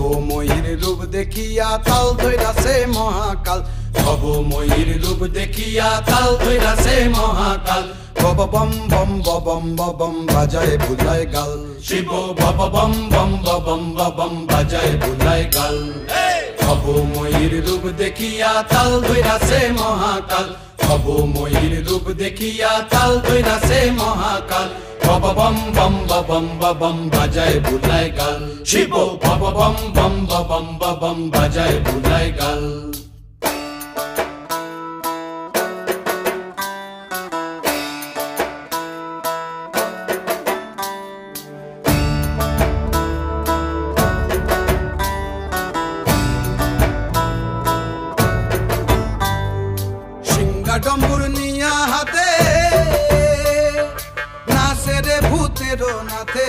ভবময়ীর রূপ দেখিয়া তাল ধইরাছে মহাকাল, ভবময়ীর রূপ দেখিয়া তাল ধইরাছে মহাকাল। বব বম বম বম বম বাজায় বুলায় গাল, শিব বব বম বম বম বম বাজায় বুলায় গাল। ভবময়ীর রূপ দেখিয়া তাল ধইরাছে মহাকাল, ভবময়ীর রূপ দেখিয়া তাল ধইরাছে মহাকাল। বব বম বম বম বম বাজায় বুলায় গাল, শিব বব বম বম বম বাজায় বুলায় গাল। ডম্বুর নিয়া হাতে নাচে রে ভূতের নাথে।